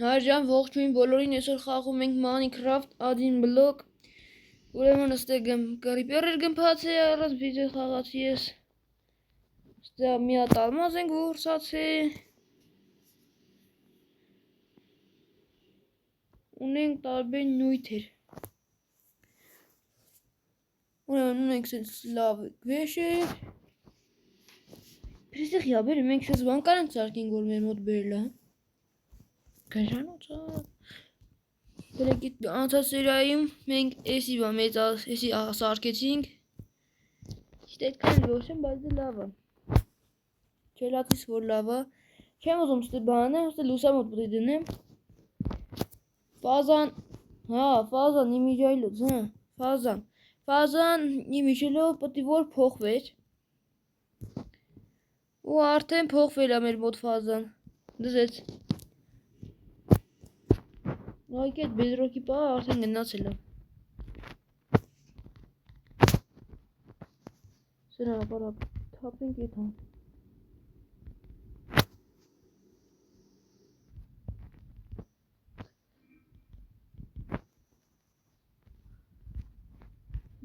Հարժան ողջույն բոլորին, այսօր խաղում ենք Minecraft Adin Block։ Ուրեմն ըստեղ Creeper-ը գմփած է, առանց վիդեո խաղացի ես։ Ըստեղ մի հատ ալմազ ենք որսացի։ Ունենք տարբեր նյութեր։ Ուրեմն ունենք սենց լավ վեշեր։ Պրեստեղ յաբերը մենք սենց բան կանանք սարքենք, որ մեր մոտ բերել է։ Գաժանոցը Դրեկիտ անցած սերիայում մենք էսի բա մեծ էսի սարքեցինք։ Ճիշտ այդքան ոչ եմ, բայց դա լավ է։ Չելացիս որ լավ է։ Չեմ ուզում ստե բանը, ստե լուսամուտ պետք է դնեմ։ Ֆազան իմիջայլոց, Ֆազան իմիջելով պետք է որ փոխվեր։ Ու արդեն փոխվել է մեր մոտ ֆազան։ Դզեց։ Like այդ բեդրոկի պահը արդեն գնացել է։ Սրա ապարա թափենք էթան։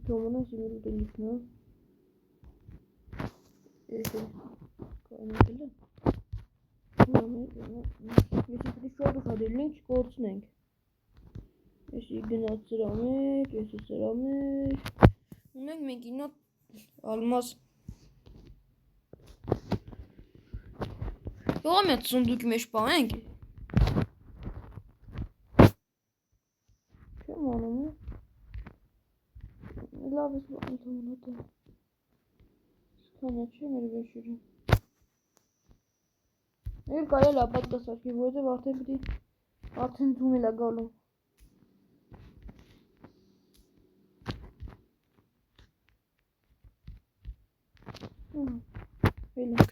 Դոմոնը սիմուլ դելիքնա։ Էսը կանեկել է։ Ես պետք է շոդը խադելինք չկորցնենք։ Էսի գնաց սրա մեջ, էսի սրա մեջ։ Ունենք մենք ինա ալմազ։ Յոմ այդ սունդուկի մեջ պահենք։ Չեմ անում է։ Լավ ես բան թողնոտ է։ Սկանա չէ մեր վեշուրը։ Էլ կարել ապատ կասարկի, որովհետև արդեն պետք արդեն ձում էլ է գալու։ Հելենք։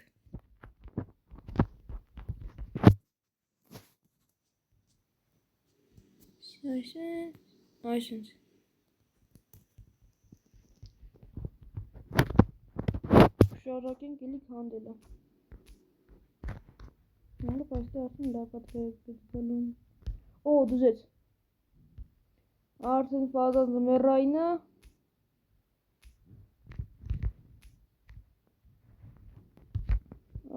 Այսինց։ Շարակենք էլի քանդելը։ Նալը պայստե արդեն լապատ գալում։ Օ, դուզեց։ Արդեն ֆազան զմերայնը։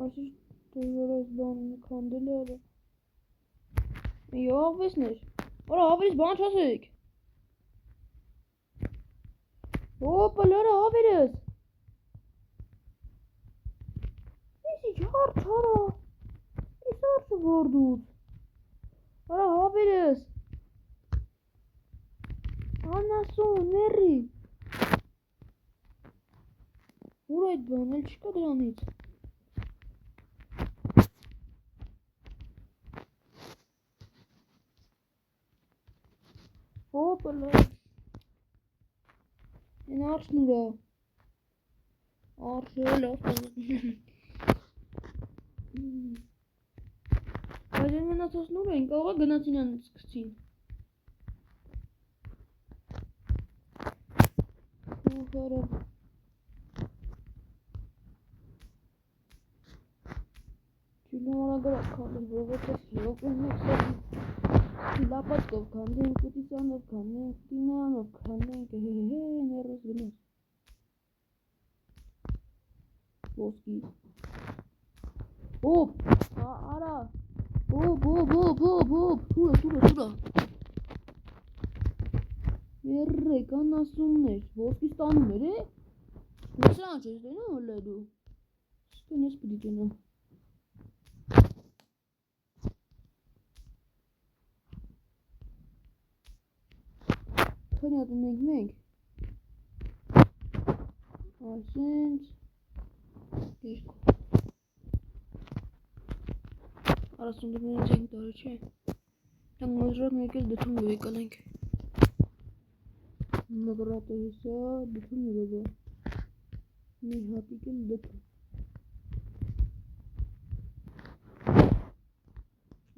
Այսիշ դժվար այս բան քանդել է արը։ Յավեսներ։ Արա հավերից բան չասեք։ Ոպա լարա հավերս։ Եսի չարա։ Ես արշը գորդուց։ Արա հավերս։ Անասուն ներրի։ Ուր այդ բան էլ չկա դրանից։ Ոպա լարա։ Են արշն ուրա։ Արշը լավ Բայց են մնացած նուր են կաղա գնացին ան սկսին Ուղարը Չիլում արագար ականդր բողոտես լոկ են մեքսակի Լապատկով քանդենք, կուտիսյանով քանդենք, կինյանով քանդենք, ներոս գնոս Ոսկի Ոպ, արա Ոպ, սուրա Երրեք, անասումներ, ոսկի ստանում էր, Սրան չես դենում հլը դու Ստեն ես պդի ճենամ Քանի հատ ունենք մենք Այսենց Երկու Արասունդուրներս ենք դարը չէ Տանգ մոզրակ մեկ էլ դթում գվեկալ ենք Նգրատ է հեսա դթում նգոբա Մի հատիկ էլ դթում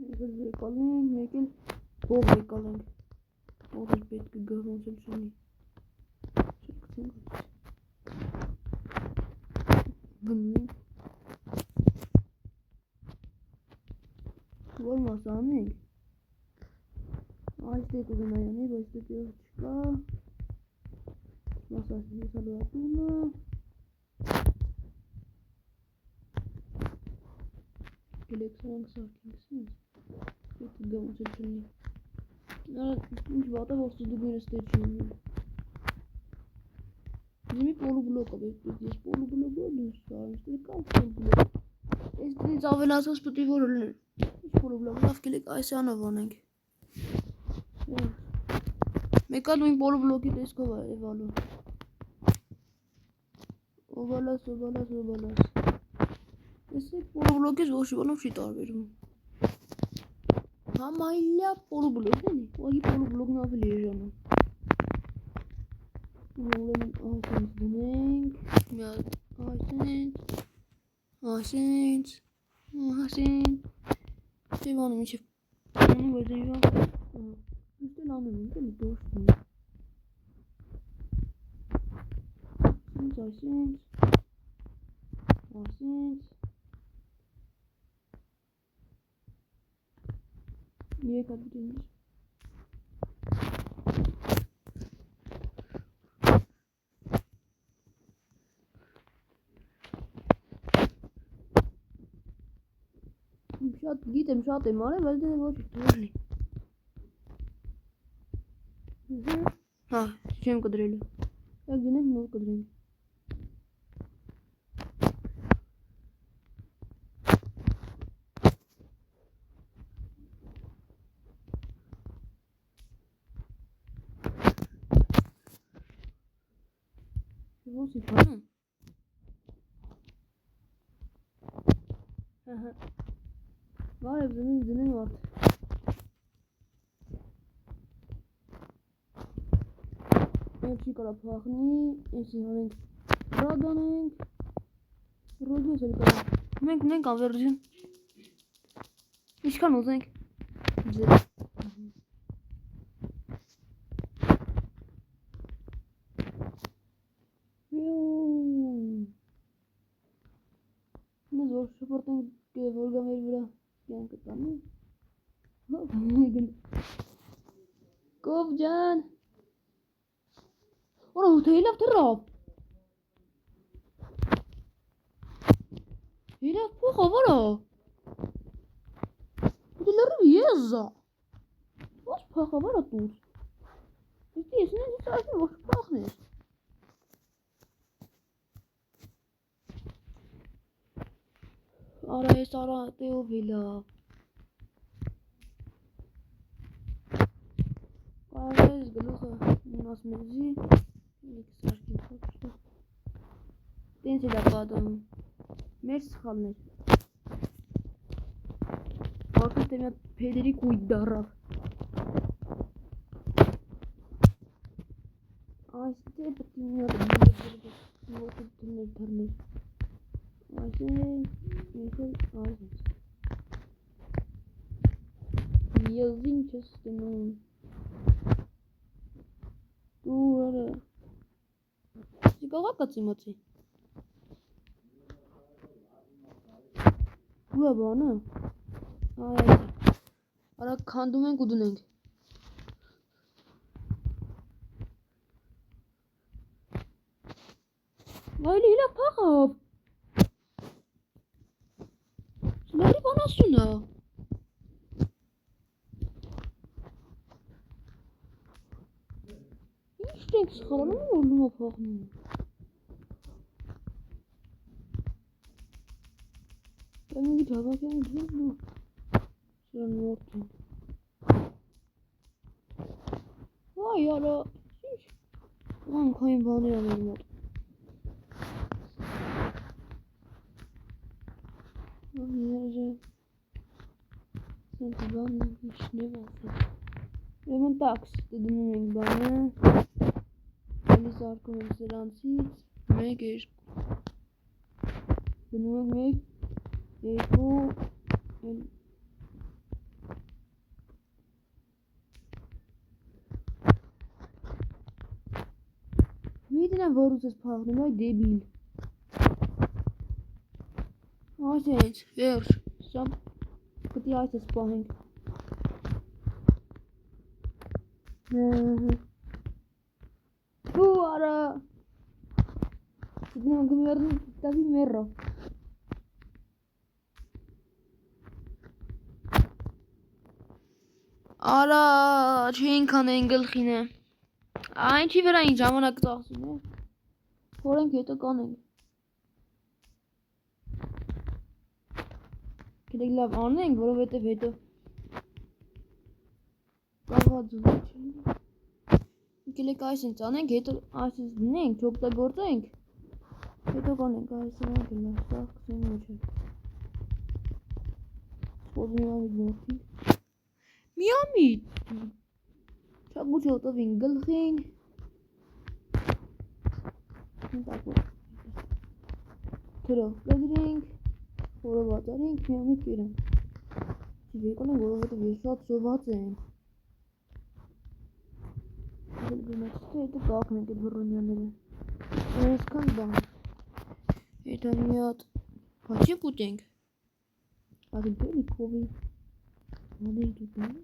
Մեկ էլ վեկալ ենք, մեկ էլ բող վեկալ ենք Ող էլ պետք է գահոնց էլ շանի Չրկցենք Գնենք Որ մաս անենք Այստեղ ուզում եմ անել, բայց դե չկա։ Մասասի սալուատունը։ Գլեքսանք սարքինք սենց։ Պետք է գամուց էլ չլնի։ Ինչ վատը որ ստուդուգները ստեղ չի ունել։ Դիմի պոլուբլոկը պետք ես պոլուբլոկը դուս ստեղ կա պոլուբլոկ։ Ես դից ավելացած պետք է որ լներ։ Ինչ պոլուբլոկ, լավ կելեք այս անով անենք։ Մեկա նույն պոլուբլոկի տեսքով է էվալու։ Օվալաս։ Ես էկ պոլուբլոկից ոչ իվանով չի տարվերում։ Համայլյա պոլուբլոկ էլի, ուղի պոլուբլոկն ավելի էժանում։ Ուրեմն այսենց դնենք, այսենց, Եվանում ինչև անում որ դեյվա, ուստել անում ենք էլի դոշտին։ Այսենց, Երեք ադվիտին ես։ Շատ գիտեմ շատ եմ արել, բայց դե ոչ դուրնի։ Հա, չեմ կդրել։ Եկ դնենք նոր կդրենք։ Ո՞ս է բանում։ Բարև դնենք վարդ։ Չի կարա պախնի, եսի հանենք ռադանենք, ռոդի ես էլ կարա, մենք ավերջին, իշքան ուզենք, ձեր, նեզ որ շպորտենք որգամեր վրա կյան կտանի, կով ջան, Ora, helaaf erop. Helaaf pocha, vara. Wat is er weer? Wat pocha, vara toet. Is die is niet zo even wat pocha is. Ora, is Ora Teovila. Ora, is gelukkig. Nas merzi. Դենս էլ ապադում, մեր սխալներ, արդուս թե միատ պեդերի կույտ դարավ, այս դե պետք է միատ դրներ թրներ, այսենց, ես ինչ ես տնում, դու հրը, Կողա կացի մոցի Ու է բանը Արա կանդում ենք ու դնենք Այլի իլա պաղավ Սլարի բանասուն է Ինչ ենք սխալանում ու լումա պաղնում Պրեմինգի ճավակյանի դրենք նո Սրան մորդին Վայ արա Ինչ Անկային բանի ամեր մոտ Ներժը Սենց բան իչնև ասել Ուրեմն տաքս դնում ենք բանը Էլի սարկում ենք սրանցից Մեկ երկու Դնում ենք մեկ Երկու Միդինեմ որուց ես պաղնում այ դեբիլ Այսենց, վերջ Սա պտի այս ես պահենք Դու արա Դու գմերն տավի մեռա Արա չենք անեն գլխին է Այն չի վրա ինչ ժամանակ ծախսին է Հորենք հետո կանենք Գիտեք լավ անենք, որովհետև հետո Կաղաձում չեն Գիտեք այս ինձ անենք, հետո այս ինձ դնենք, չօգտագործենք Հետո կանենք այս անենք լավ, սաղ կսեն ոչ է Սպոզում միամիտ մորդի Միամիտ Չագուչ հոտովին գլխին Թրով կդրինք Որով ատարինք, միամիտ կերենք Չիվեկ անենք, որովհետև ես շատ սոված եմ Հետո կաղնենք այդ բռոնյաները Այսքան բան Հետո մի հատ Հաչի կուտենք Ադին պելի կովի Անենք դուտեն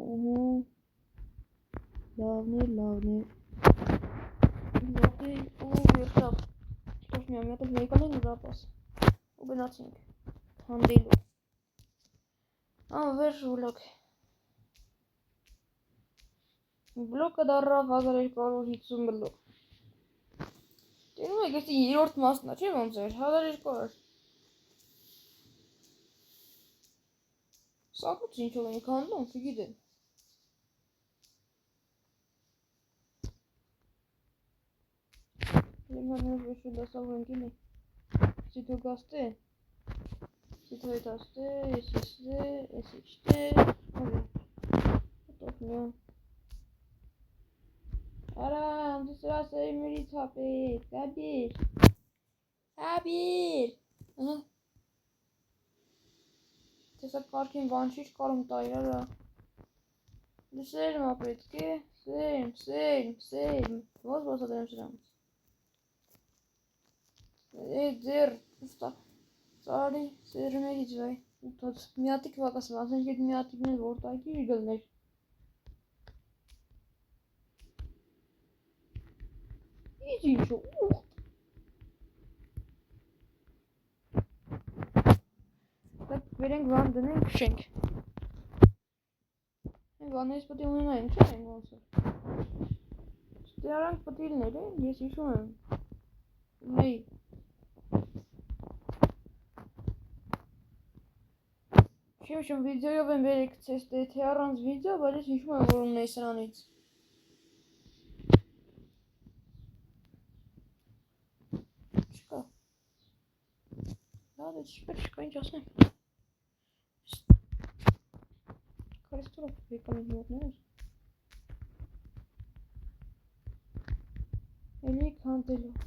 Օհո Լավներ Լավներ Ու վերջավ Տոշ միամիտ էլ մեկան են ռապաս Ու գնացինք Հանդելու Վերջ վլոգ Բլոկը դարավ 1250 բլոկ Տերում եք էստի երորդ մասնա չէ ոնց էր 1200 Սակուց ինչով ենք հանդում չգիտեմ Lemhanımız ve şurada savrunkili Sitogaste Sitoitaste SS'de SH'de Otopmuyor Aram sıra sevmeli tapet Kabir Aha Tesak karkin vanşiş karım taylara Düşerim apetki Serim Voz bosa derim sıramız Ձեր ուստա Ծարի սերմերի ջվայ ուտած միատիկ վակասը ասենք այդ միատիկն էլ որ տակի գլներ Ինչ ինչու ուղտ Դակ վերենք վան դնենք շենք Վանես պտի ունենային չէ ենք ոնց էր Ստի արանք պտիլներ են ես իշում եմ Ունեի Շեմ վիդեոյով եմ վերեկցես թե առանց վիդեո, բայց ես հիշում եմ, որ ունեի սրանից Չկա Լավ է չկա ինչ ասնեմ Կարեստորով եկամ իմ մոտներս Էլի քանդելով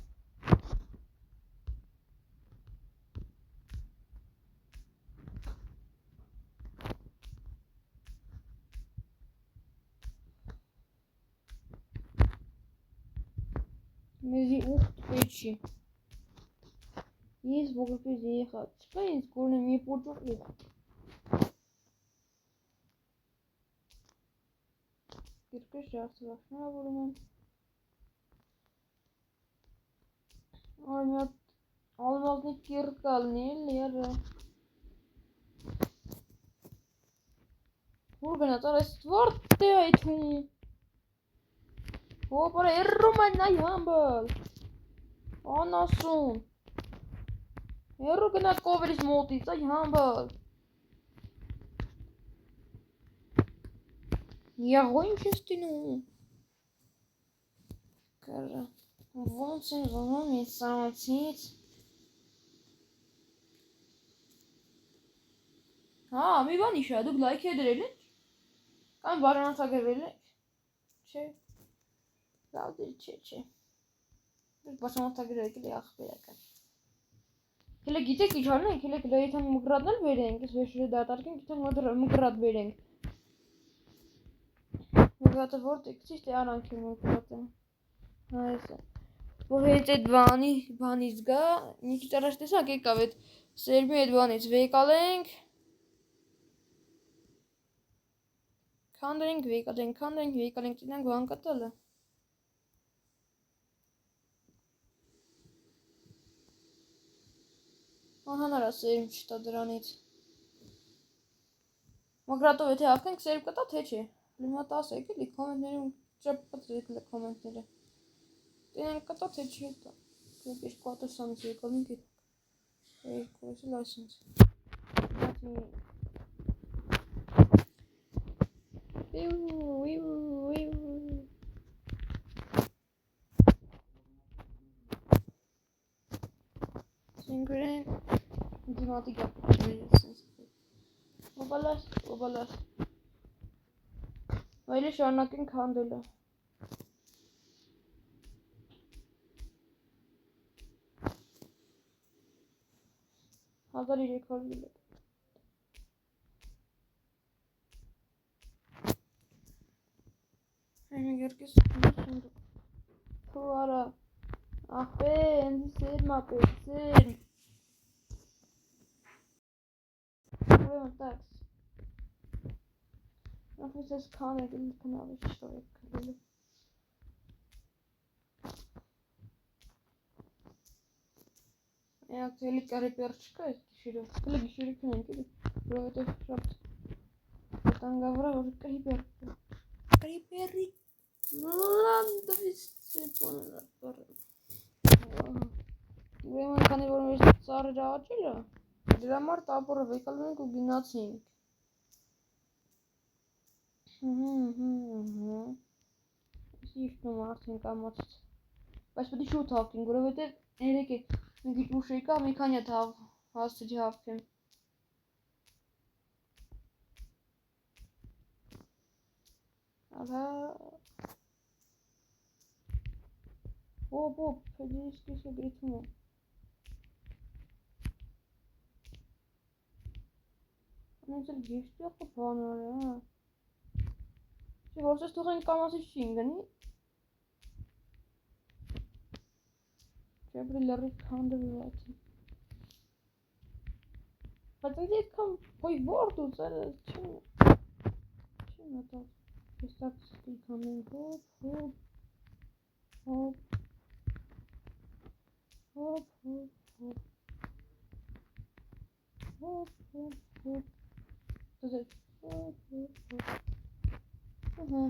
Մեզի ուղտ պեչի Ես բողրպեզ եղած Չկա ինձ կորնեմ մի պոճոր ուղտ Կիրկեշ ժարդվա շնորավորում եմ Այ մի հատ ալմազնի կիրկալնի էլ երը Որ գնաց արես վարդ է այդում Հոպարա երրում այն այ համբալ Անասուն Երրու գնաց կովերիս մոտից այ համբալ Եղո ինչ ես տինում Կարա Ոնց են ողում ես սանացից Հա մի բան իշա դուք լայք է դրել եք Կամ բաժանորդագրվել եք Չէ Լավ դեր չէ Դուք բաժանորդագրել եք էլի ախպերական Կելը գիտեք ինչ արնենք Կելը եթե մգրադն էլ վերենք Ես վերջերը դատարկենք եթե մգրադ վերենք Մգրատը որտեք ճիշտ է արանք է մգրատը Այս է Որ հենց այդ բանից գա Մի քիչ առաջ տեսակ եկավ այդ Սերմի այդ բանից վեկալ ենք Kandırın güveyi kalın giden guan katalı. Ohan arası ermiş tadır anit. Մակրատով եթե հաղթենք սերբ կտա թե չէ։ Հիմա 10 եկել կոմենտներում ճապացրեք կոմենտները։ Տենան կտա թե չի տա։ Ես 400 եկալ ինքը։ Երկուսը լայսենս։ Սինգրեն դիմատի գապ։ Obalar. Öyle şarnakın kandili. Hazır rekor bile. Hemen görküz. Tuara. Ah be, endişerim abi. Sen. Buraya tax. Nefes kan edildi kanalı şöyle kırıldı. Я великая реперчика киширю. Или киширю книгу. Проведу шапт. Там говорю уже репер. Репери. Ладно, висит он. Ուրեմն քանի որ մեր ծառերը աճել է, դրա համար տապորը վեկալում ենք ու գնացինք։ Սիշտում արդեն կամացից։ Բայց պետք է շուտ հավքենք, որովհետև երեք է մի քիչ ուշ եկա, մի քանի հատ հասցրի հավքեմ։ Ահա Ոպ, փեդիսկիսը գրիթում է։ Անեցել գիշտի ախը բաներ է, հա։ Չէ, որսես թողենք կամասից չի ընգնի։ Չէ, բրի լրի քանդը վիվայթի։ Բայց ինձ ետքան ոյ որդ ու ծերը չեմ մտած։ Ես տակ ստիլ քանդենք, հոպ։ Դուզել, Ահա։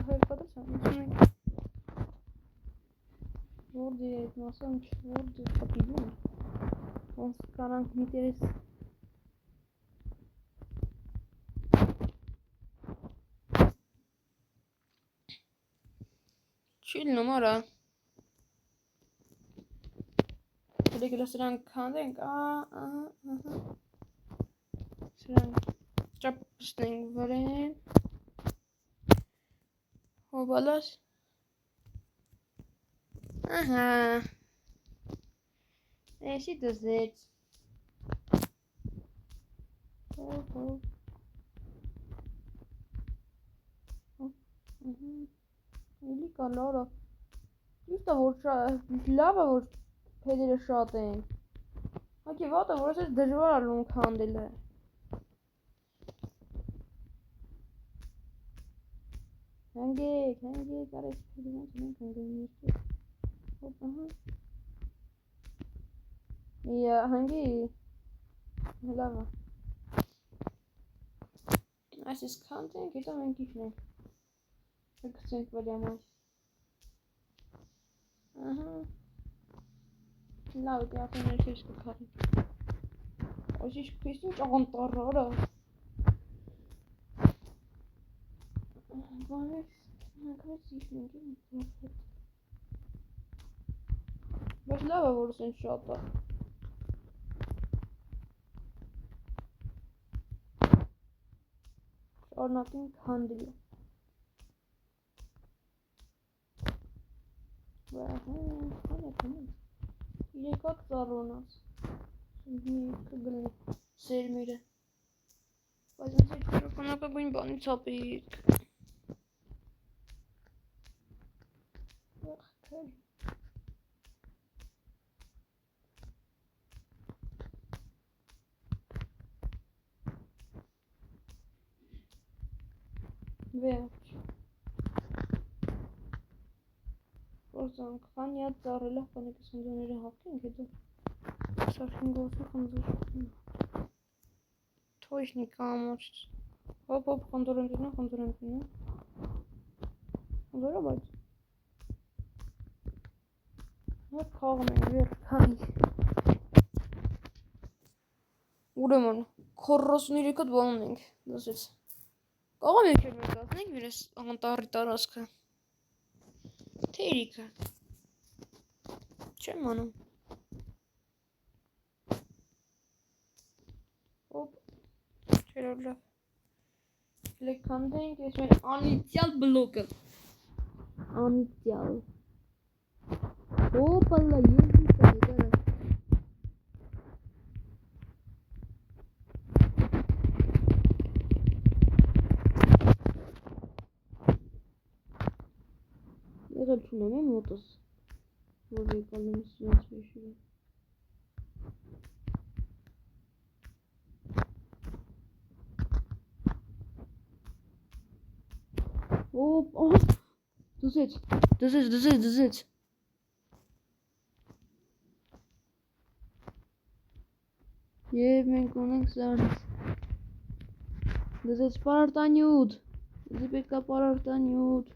Հեր կոդս եմ, որդ է այդ մասամ չորդ է պապիլում։ Ոնց կանանք միտերես։ Չիլնում արա։ Դեգլա սրանք քանդենք, Սրանք ճապստենք վրեն։ Հոբալաս։ Ահա։ Էսի դզեց։ Էլի կալորա։ Ճիշտ է որ լավ է որ փեդերը շատ են։ Հակի վատը որ ասես դժվար է լուն քանդելը։ Հանգեք, արես փեդերը չենք հանգենք։ Հոպ, ահա։ Իա, հանգի։ Լավ է։ Այսպես քանդենք, հետո մենք իջնենք։ Գցենք վրան այս։ Ահա։ Լավ է, ապա ներքևից կքարենք։ Այսիշ քիստին ճանտառը արա։ Բանես, հանգրեց իջնենք իմ երբետ։ Բայց լավ է, որ սեն շատ է։ Շարնակին քանդիլ է։ Հանեք, իրեկակ ծառոնաս։ Կգլնի սերմիրը։ Բայց ինձ այդ կրոկանակագույն բանի ծապեիք։ Վերջ։ Որսանք, խան յատ ծառելը խանեք սնձոները հապկենք հետո սարքին գոսը խնձոր թոյշնի կամոչ հոպ խնձոր ընկինա խնձորը բայց հոպ խաղում ենք վեր խաղինք ուրեմն 43-ըտ բանում ենք դասեց կաղամ ենք էլ մենք ասնենք վիրես անտարի տարասկը թերիքը չեմ անում հոպ չերոր լավ լեք կանդենք ես մեր անիցյալ բլոկը անիցյալ հոպալա եզի տագարը եղել չունեմ եմ մոտս որ եկալ եմ սյոնց վեշիրը հոպ դզեց և մենք ունենք սարից դզեց պարարտանյութ դզի պետքա պարարտանյութ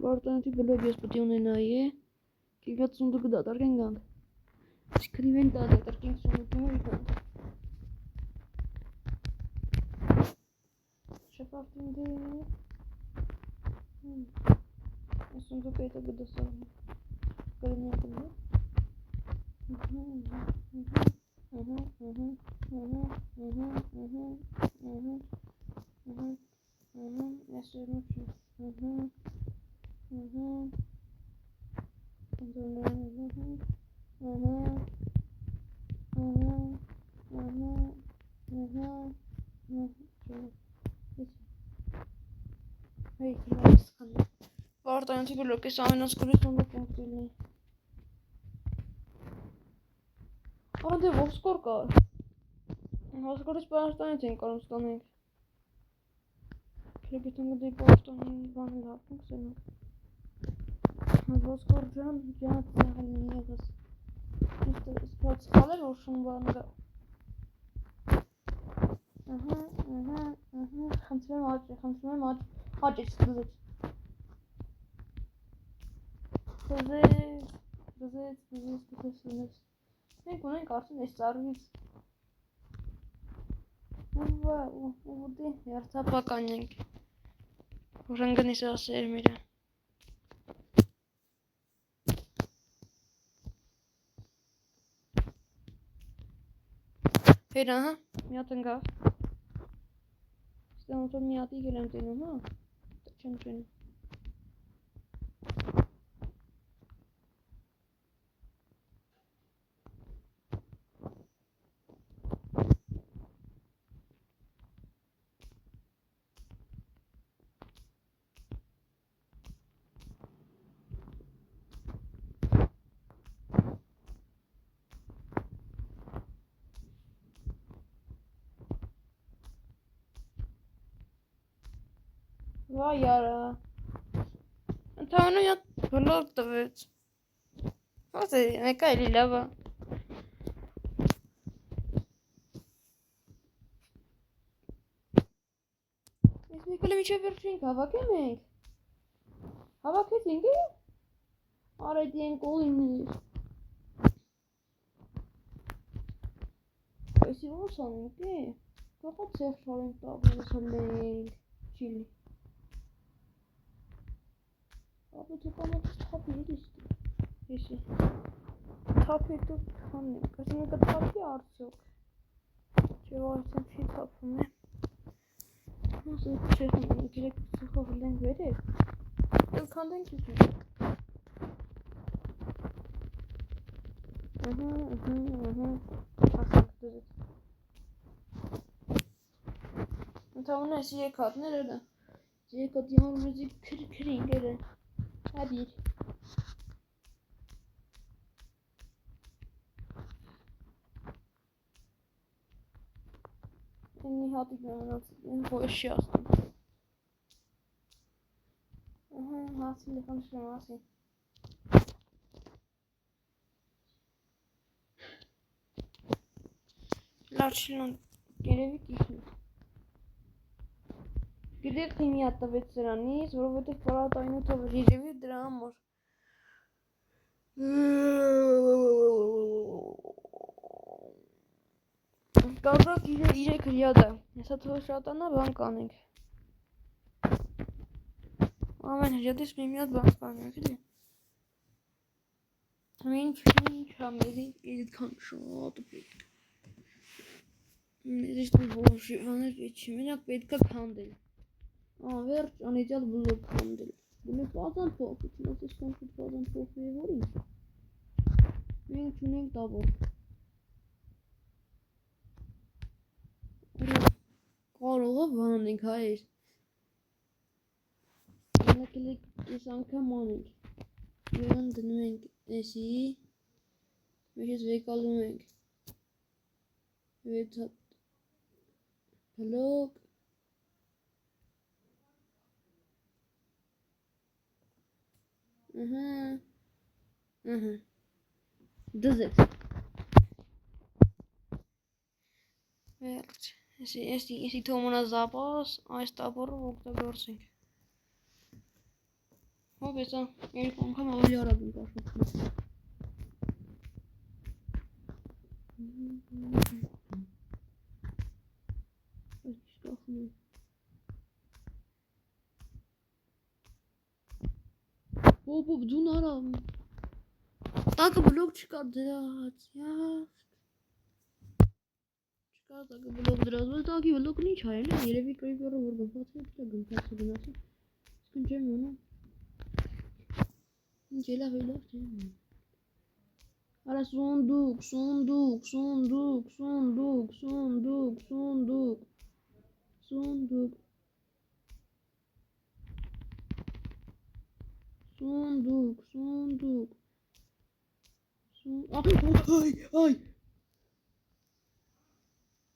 պարարտանյութի բլոկ ես պտի ունենայի է կինքատ սունդուկը դատարկեն գանք Սկրիվեն դատարկենք սունդուկը գանք Շապարտին դե սունդուկը հետո գդասարում կրնյակ ունի Պարտանյութի բլոկ ես ամենասկուրի սունդուկ ենք դիլնի Ադե ոսկոր կար Ոսկորից պարարտանյութ ենք կարում ստանենք Կրեգետան գդեի պարարտանյութ բանել հապնենք սենակ Ոսկոր ջան ջանատ զեղել մի եղս Սպրած խալեր որ շուն բաները խնդրեմ հաճեց դզեց Մենք ունենք արդեն ես ծարվից ուղուդի երթապական ենք որ ընգնիս ասեր միրը Հեր ահա, միատ ընգավ Ստեղ ոնց որ միատի գել եմ տենում, հա Չեմ չենում Վայ արա Ընդհանրը յատ բլոկ տվեց Ոնց է մեկա էլի լավա Ես մեկել եմ իչև վերջինք հավաքեմ ենք Հավաքեցինք է Արետ են կողիններ Էսի ոնց անենք է Կողա ծեղ շարենք տավներս հլենք Չիլի Ապա թե կամոց թապի էլիստ Եսի Թապ հետո հանենք Ասեմ եկա թապի արդյոք Չէ արդեն չի թապում է Ոնց է չէ խնենք իրեք ծխով հլենք վերեք Էլ կանդենք իջին Ասանք դրեց Ընդհանրը էսի եկատներ էլը Եկատի հանրուզի քրինք էլը Հաբիր։ Ինի հատիկ նմանած խոշի ասում։ Հասի լեխան շրեմ ասի։ Լարչիլոն գերևի կիշն։ Գիտեք թիմի ատավեց սրանից, որովհետև պարատայնութով երևի դրա համար։ Կազակ իրեք հրյադը, եսա թվը շատանա բան կանենք։ Ամեն հրյադիս մի միատ բան կանենք, էլի։ Ինչ համերի իրիքան շատ պետք։ Մեր իսկ որոշի հաներ պետք չի, մենակ պետքա քանդել։ Վերջ անիծյալ բլոկ քանդել։ Բնի բազան փոխի, չնայած այսքան շուտ բազան փոխի է որի։ Մենք չունենք տավոր։ Կարողը վանենք հայր։ Մենակ ես անգամ անենք։ Եղան դնում ենք էսի, մեր ես վեկալում ենք։ Վեցատ բլոկ։ Դզեց։ Վերջ, եսի թոմոնա զապաս, այս տապորը ոգտագործենք։ Հով եսա, երիք անգամ ավելի արագ ենք աշխատում։ Այս չկախում եմ։ Ոպ, դուն արամ։ Տակը բլոկ չկար դրած, չկար տակը բլոկ դրած, բայց տակի բլոկն ինչ հայել է, երևի կրիպերը որ գնված է, պիտա գնված է գնացը, իսկն չեմ յոնում, ինչ էլավ չեմ յոնում, արա սոնդուկ,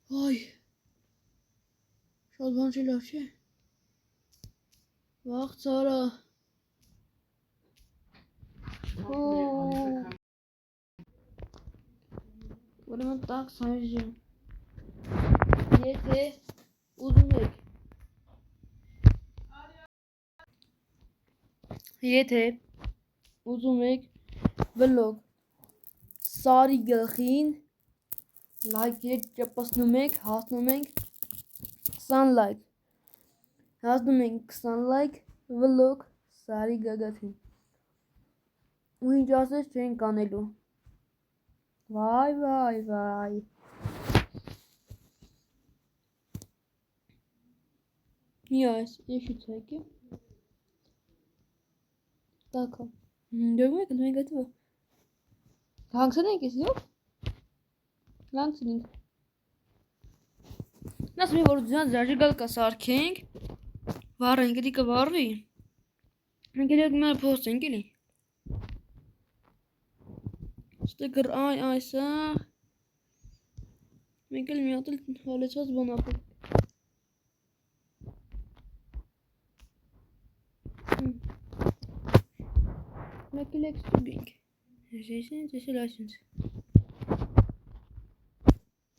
Ay. Շատ բան չի լավ չէ։ Վաղ ծարա։ Ուրեմն տակ սայրժեմ։ Եթե ուզում եք։ Եթե ուզում եք վլոգ Սարի գլխին լայքեր ճպասնում եք, հասնում ենք 20 լայք, հասնում ենք 20 լայք վլոգ Սարի գագաթին, ու ինչ ասես չենք անելու, վայ, մի այս, եշից հայկի, տակա, դողում եք, նույն գատվը, հանգսեն ենք ես յոք, հանգսեն ենք, Նասմի որ ձյան զարժիգալ կասարքենք, վարենք, էլի կվարվի, մենք էլի մեր պոստ ենք էլի, ստեգր այսա, մենք էլ մի հատ էլ հալեցված բան ապրենք, մեկ էլ եք ստուգենք, ես էլ այսինց,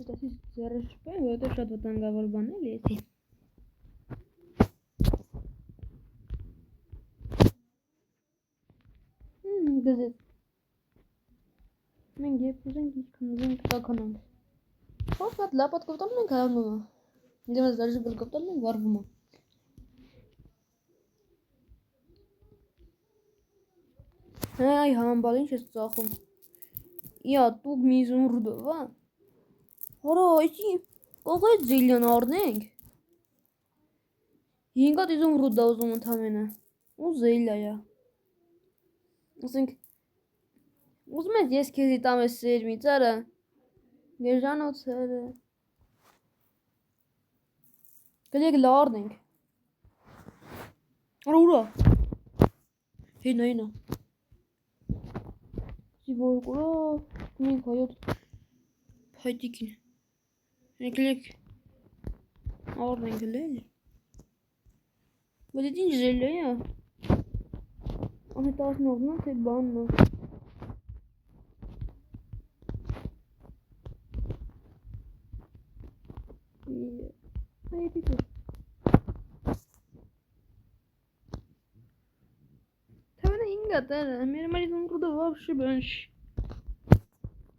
Դասից ձեռը շպեն, որովհետև շատ վտանգավոր բան էլի էսի։ Գզեց։ Մենք երբ ուզենք ինչքան ուզենք տականանք։ Հոչ հատ լապատ կովտանում ենք հայանում է։ Իդեմ ես դարժի գլ կովտանում ենք վարվում է։ Այ համբալ ինչ ես ծախում։ Իա տուկ միզուն ռուդով, ա։ Հորա, այսի կողեց զիլյան արնենք։ 5 հատ իզում ռուդա ուզում ընդամենը։ Ու զիլյա է։ Ասենք, ուզում ես քեզի տամ ես սերմի ծարը։ Գեժանոցերը։ Գլեք լարնենք։ Արա ուրա։ Հենայինա։ Սիվոր կորա, մենք հայոտ հայտիկին։ Եկլեք առնենք լեն։ Բայց դա ինչ զել է։ Անհետ ասնողն է թե բանն է։ Այդիկ է։ Թավանա ինգա տերը, մեր մարիզում կուդը վավշի բանշ։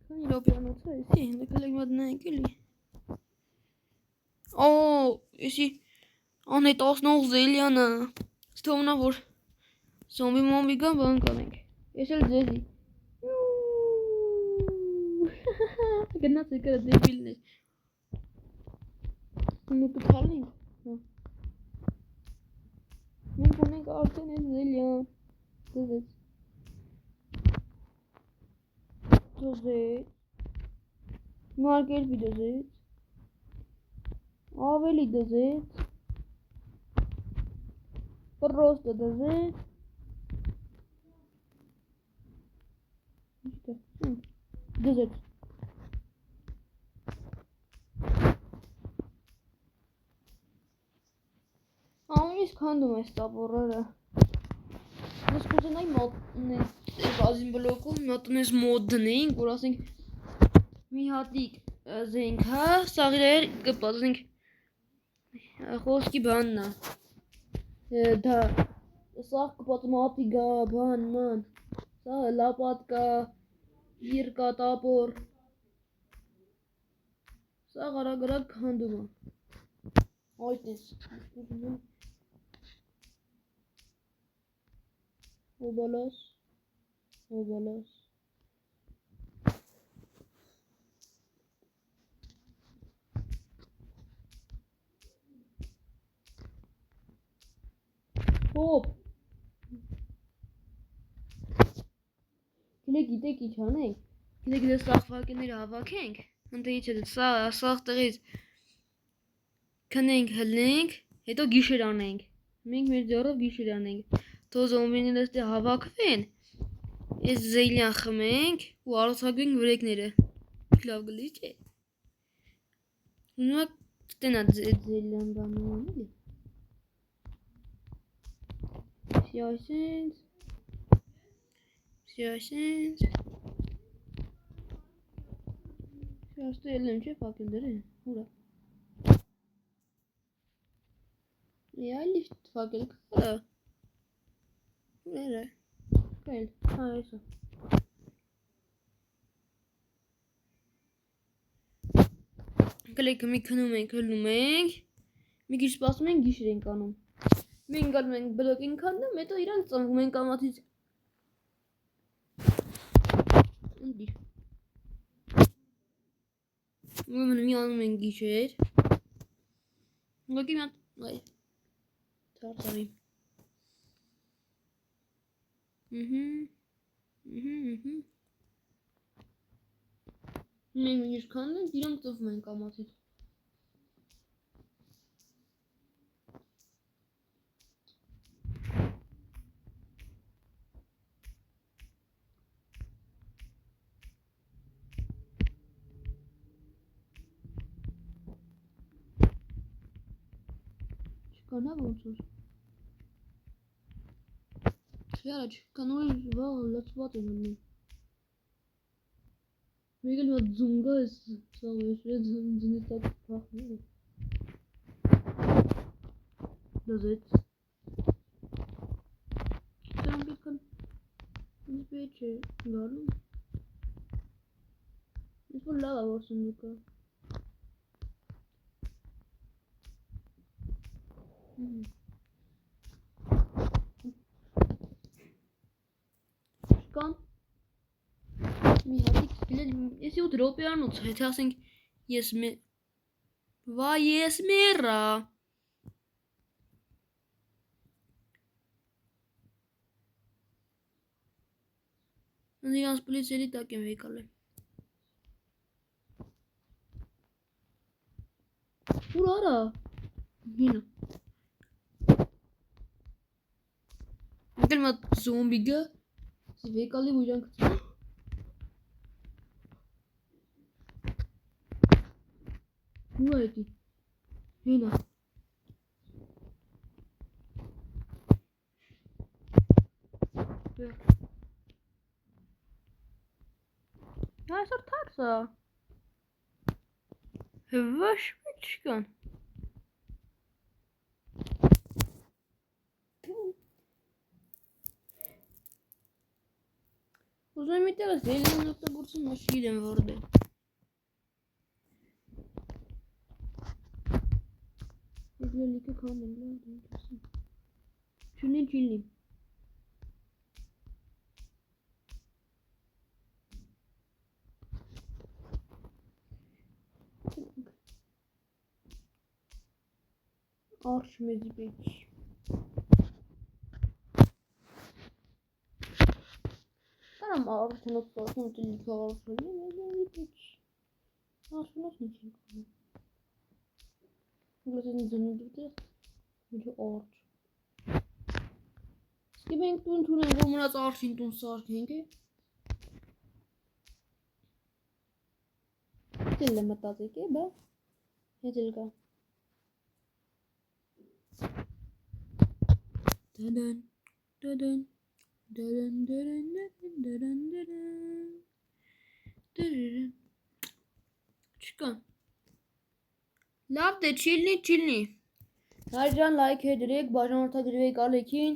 Քանի լոպյանոց է, էսի, դեկալեք մադնայք էլի։ Օ, էսի, անհետ ասնող զելյանը։ Ստովնա որ Zombie մոմբիգան բան կանենք։ Ես էլ ձեզի։ Գնաց եկա դեբիլն է։ Ու կթալենք։ Մենք ունենք արդեն այս զելյան։ Դեզեց։ Դեզեց։ Մարգեր դեզեց։ Ավելի դեզեց։ Պրոստը դեզեց։ Դեզեց։ Ամենից քանդում ես տապորերը։ Ես կուզենայի բազին բլոկում մոտնես մոդ դնեինք, որ ասենք մի հատիկ զենք հա, սաղիրայր կպատենք խոսքի բաննա։ Դա սաղ կպատում ատիգա բանման, սաղ լապատկա, իրկա տապոր, սաղ արագ քանդում է։ Այդ ես, Obalos. Hop. Գիտեք ինչ անենք։ Գիտեք դե սաղ վակենները հավաքենք։ Ընտեից է սաղ տղից քնենք հլենք, հետո գիշեր անենք։ Մենք մեր ձեռով գիշեր անենք։ Թո զոմբիները ստե հավաքվեն։ Այս զեյլյան խմենք ու արոցագենք վրեկները։ Լավ գլի չէ։ Ունակ տենա զեյլյան բանում էլի։ Սյասենց։ Սյաստը ելեմ չէ պակել դրը, ուրա։ Այլի ֆակել կարա։ Ուրա։ Կայլ, հա այսա։ Կլեքը մի քնում ենք, հլնում ենք, մի քիչ սպասում ենք, գիշեր ենք անում։ Մենք գալում ենք բլոկ ենք անում, հետո իրանք ծնվում ենք ամացից։ Ընդիր։ Ուրեմն մի անում ենք գիշեր։ Ուղղակի մի հատ, այ, թարթարի։ Մենք մի քիչ քանդենք, իրանք ծնվում ենք ամացից։ Չկանա ոնց որ։ Չյարաչ, կանորի վաղ լծված են հնում։ Մեկ էլ մատ ձունգա ես սաղ եշրե ձնի տակ պախներ է։ Դազեց։ Սրանք ետքան ինձ պետք է գալում։ Ես որ լավ որ սնդուկա։ Շկան մի հատիկ սպիլել, եսի ու դրոպյանոց, հետ ասենք ես վա ես մերա իրանց պլիցերի տակ եմ վեկալ եմ ուր արա գինը Ընկել մատ զոմբի գա։ Վեկալի ու իրանք Ու այդի։ Հենա։ Այսօր թաքսա։ Ոչ չկան։ Ուզում եմ իտեղը զելին օգտագործում, ոչ գիտեմ որտե։ Լիքը քանում լավ դասում։ Չունի ճիլնի։ Արշ մեզի պետք։ Կարամ արշն օգտագործում լիքը արշնի մեզի պետք։ Արշնով ինչ ենք անում։ Գլուտեն զնու դուտե։ Միջը արշ։ Իսկ մենք տուն թունենք որ մնաց արշին տուն սարքենք է։ Դել է մտածեք է, բա։ Հետել կա։ Դադան, դադան, դադան, դադան, դադան, դադան, չկա։ Լավ դե չիլնի։ Հայրան լայք է դրեք, բաժանորդագրվեք ալեքին։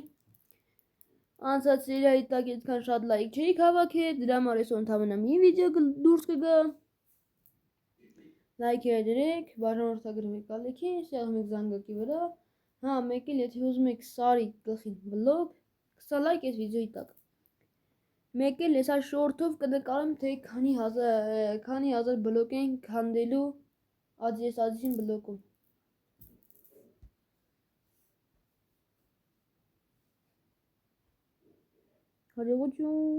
Անցած սերիայի տակ այդքան շատ լայք չէի հավաքել, դրա համար այսօր ընդհանրապես մի վիդեո դուրս կգա։ Լայք է դրեք, բաժանորդագրվեք ալեքին, սեղմեք զանգակի վրա։ Հա, մեկ էլ եթե ուզում եք սարի գլխին վլոգ, 20 լայք այս վիդեոյի տակ։ Մեկ էլ հեսա շորթով կնկարեմ, թե քանի հազար բլոկ են քանդելու Ադիսին բլոկում։ Հաջողություն։